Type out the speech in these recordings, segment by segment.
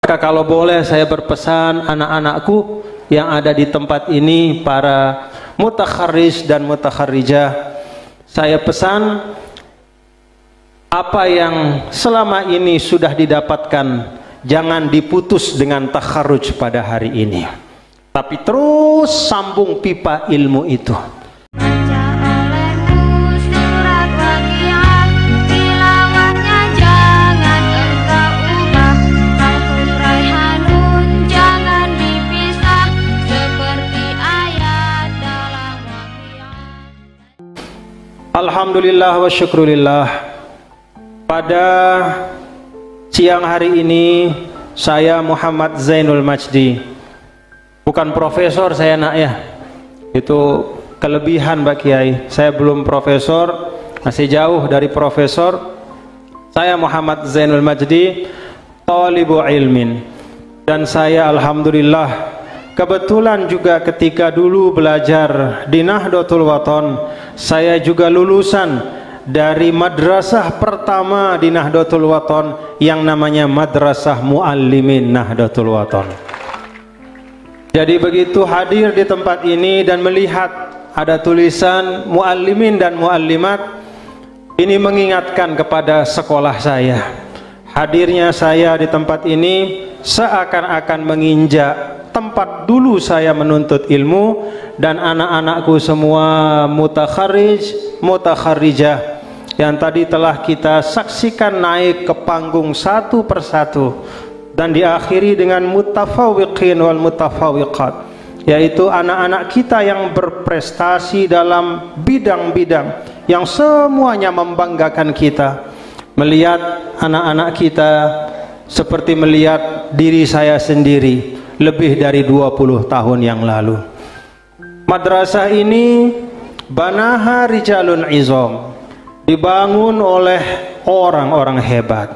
Maka kalau boleh saya berpesan anak-anakku yang ada di tempat ini, para mutakharrij dan mutakharrijah, saya pesan apa yang selama ini sudah didapatkan jangan diputus dengan takharruj pada hari ini, tapi terus sambung pipa ilmu itu. Alhamdulillah wa syukrulillah. Pada siang hari ini saya Muhammad Zainul Majdi, bukan profesor saya nak ya, itu kelebihan Pak Kiai. Saya belum profesor, masih jauh dari profesor. Saya Muhammad Zainul Majdi, thalibu ilmin, dan saya alhamdulillah kebetulan juga ketika dulu belajar di Nahdlatul Wathon, saya juga lulusan dari madrasah pertama di Nahdlatul Wathon yang namanya Madrasah Muallimin Nahdlatul Wathon. Jadi begitu hadir di tempat ini dan melihat ada tulisan Muallimin dan Muallimat, ini mengingatkan kepada sekolah saya. Hadirnya saya di tempat ini seakan-akan menginjak tempat dulu saya menuntut ilmu, dan anak-anakku semua mutakharrij, mutakharrijah yang tadi telah kita saksikan naik ke panggung satu persatu dan diakhiri dengan mutafawwiqin wal mutafawwiqat, yaitu anak-anak kita yang berprestasi dalam bidang-bidang yang semuanya membanggakan kita. Melihat anak-anak kita seperti melihat diri saya sendiri lebih dari 20 tahun yang lalu. Madrasah ini banaha rijalun izam, dibangun oleh orang-orang hebat.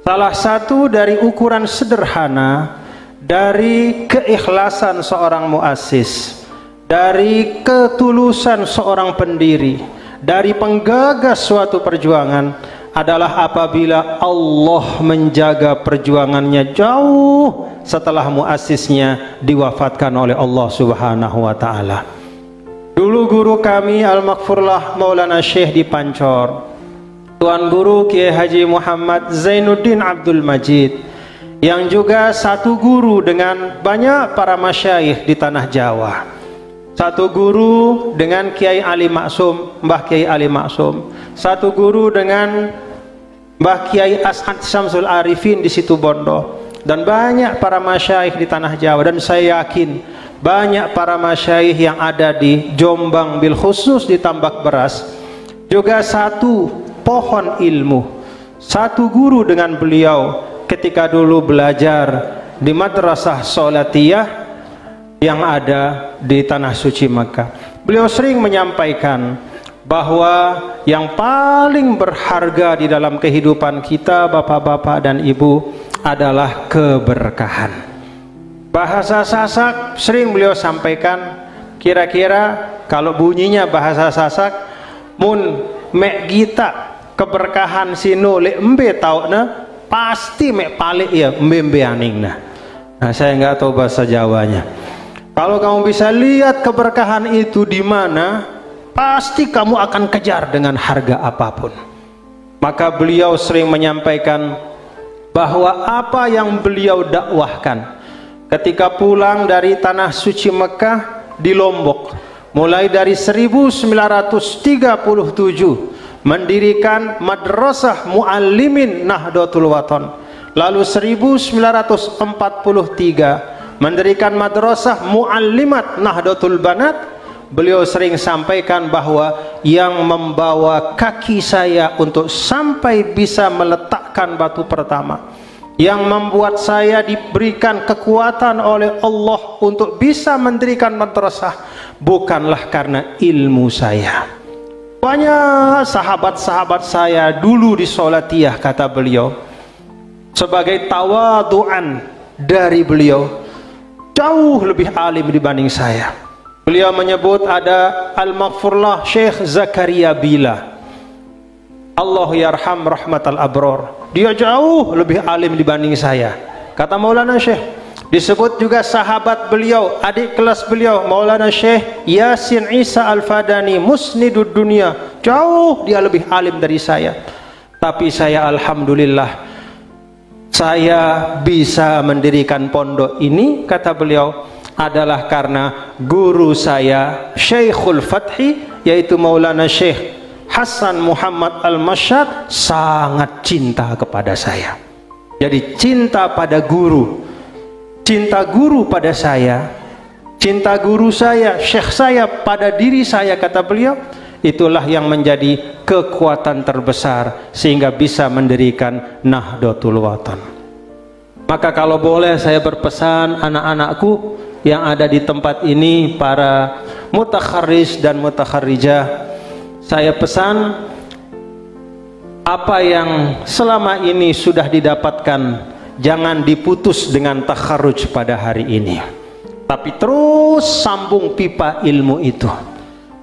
Salah satu dari ukuran sederhana dari keikhlasan seorang muassis, dari ketulusan seorang pendiri, dari penggagas suatu perjuangan adalah apabila Allah menjaga perjuangannya jauh setelah muassisnya diwafatkan oleh Allah Subhanahu wa taala. Dulu guru kami Al-Maghfurlah Maulana Syekh di Pancor, Tuan Guru Kiai Haji Muhammad Zainuddin Abdul Majid, yang juga satu guru dengan banyak para masyayikh di tanah Jawa. Satu guru dengan Kiai Ali Maksum, Mbah Kiai Ali Maksum. Satu guru dengan Mbah Kiai As'ad Syamsul Arifin di Situbondo, dan banyak para masyayikh di tanah Jawa, dan saya yakin banyak para masyayikh yang ada di Jombang bil khusus di Tambak Beras juga satu pohon ilmu, satu guru dengan beliau ketika dulu belajar di Madrasah Sholatiyah yang ada di Tanah Suci Makkah. Beliau sering menyampaikan bahwa yang paling berharga di dalam kehidupan kita bapak-bapak dan ibu adalah keberkahan. Bahasa Sasak sering beliau sampaikan, kira-kira kalau bunyinya bahasa Sasak, mun mek gita keberkahan sino le embe tauna pasti mek palik ya embe aningna. Nah, saya nggak tahu bahasa Jawanya. Kalau kamu bisa lihat keberkahan itu di mana, pasti kamu akan kejar dengan harga apapun. Maka beliau sering menyampaikan bahwa apa yang beliau dakwahkan ketika pulang dari Tanah Suci Mekah di Lombok, mulai dari 1937 mendirikan Madrasah Muallimin Nahdlatul Wathon, lalu 1943 mendirikan Madrasah Muallimat Nahdlatul Banat. Beliau sering sampaikan bahwa yang membawa kaki saya untuk sampai bisa meletakkan batu pertama, yang membuat saya diberikan kekuatan oleh Allah untuk bisa mendirikan madrasah, bukanlah karena ilmu saya. Banyak sahabat-sahabat saya dulu di Sholatiyah, kata beliau, sebagai tawaduan dari beliau, jauh lebih alim dibanding saya. Beliau menyebut ada Al-Maghfurlah Syekh Zakaria Bila, Allah yarham rahmatal abror, dia jauh lebih alim dibanding saya. Kata Maulana Syekh, disebut juga sahabat beliau, adik kelas beliau, Maulana Syekh Yasin Isa Al-Fadani, musnidud dunia, jauh dia lebih alim dari saya. Tapi saya alhamdulillah, saya bisa mendirikan pondok ini, kata beliau, adalah karena guru saya Syekhul Fathi, yaitu Maulana Syekh Hasan Muhammad Al-Masyad, sangat cinta kepada saya. Jadi cinta pada guru, cinta guru pada saya, cinta guru saya, syekh saya pada diri saya, kata beliau, itulah yang menjadi kekuatan terbesar sehingga bisa mendirikan Nahdlatul Watan. Maka kalau boleh saya berpesan anak-anakku yang ada di tempat ini, para mutakharris dan mutakharrijah, saya pesan apa yang selama ini sudah didapatkan jangan diputus dengan takharruj pada hari ini, tapi terus sambung pipa ilmu itu.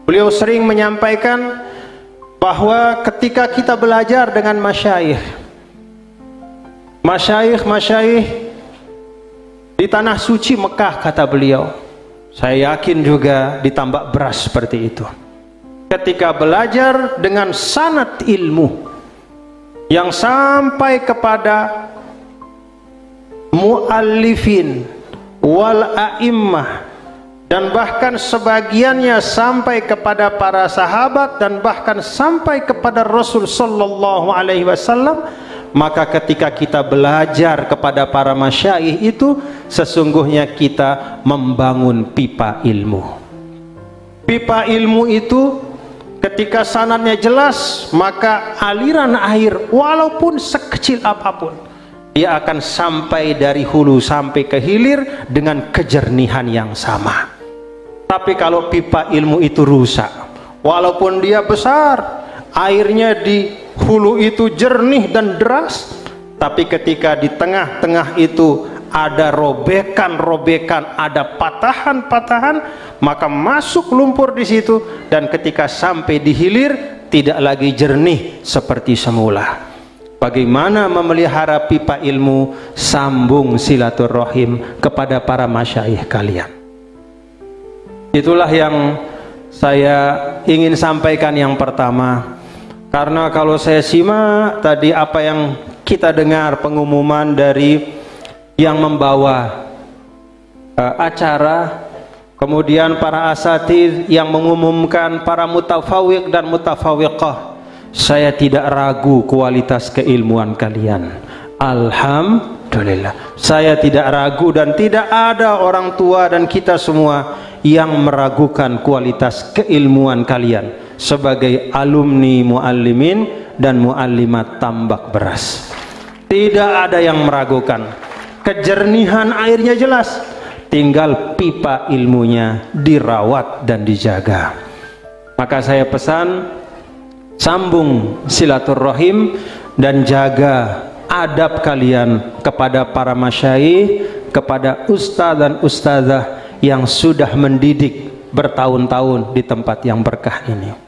Beliau sering menyampaikan bahwa ketika kita belajar dengan masyayikh di tanah suci Mekah, kata beliau, saya yakin juga di Tambak Beras seperti itu, ketika belajar dengan sanad ilmu yang sampai kepada muallifin wal a'immah, dan bahkan sebagiannya sampai kepada para sahabat dan bahkan sampai kepada Rasul sallallahu alaihi wasallam, maka ketika kita belajar kepada para masyayikh itu sesungguhnya kita membangun pipa ilmu. Pipa ilmu itu ketika sanadnya jelas, maka aliran air walaupun sekecil apapun dia akan sampai dari hulu sampai ke hilir dengan kejernihan yang sama. Tapi kalau pipa ilmu itu rusak, walaupun dia besar, airnya di hulu itu jernih dan deras, tapi ketika di tengah-tengah itu ada robekan-robekan, ada patahan-patahan, maka masuk lumpur di situ, dan ketika sampai di hilir tidak lagi jernih seperti semula. Bagaimana memelihara pipa ilmu? Sambung silaturahim kepada para masyayikh kalian. Itulah yang saya ingin sampaikan yang pertama. Karena kalau saya simak tadi apa yang kita dengar pengumuman dari yang membawa acara, kemudian para asatidz yang mengumumkan, para mutafawiq dan mutafawiqah, saya tidak ragu kualitas keilmuan kalian. Alhamdulillah, saya tidak ragu, dan tidak ada orang tua dan kita semua yang meragukan kualitas keilmuan kalian sebagai alumni muallimin dan muallimat Tambak Beras. Tidak ada yang meragukan, kejernihan airnya jelas, tinggal pipa ilmunya dirawat dan dijaga. Maka saya pesan, sambung silaturahim dan jaga adab kalian kepada para masyayikh, kepada ustadz dan ustadzah yang sudah mendidik bertahun-tahun di tempat yang berkah ini.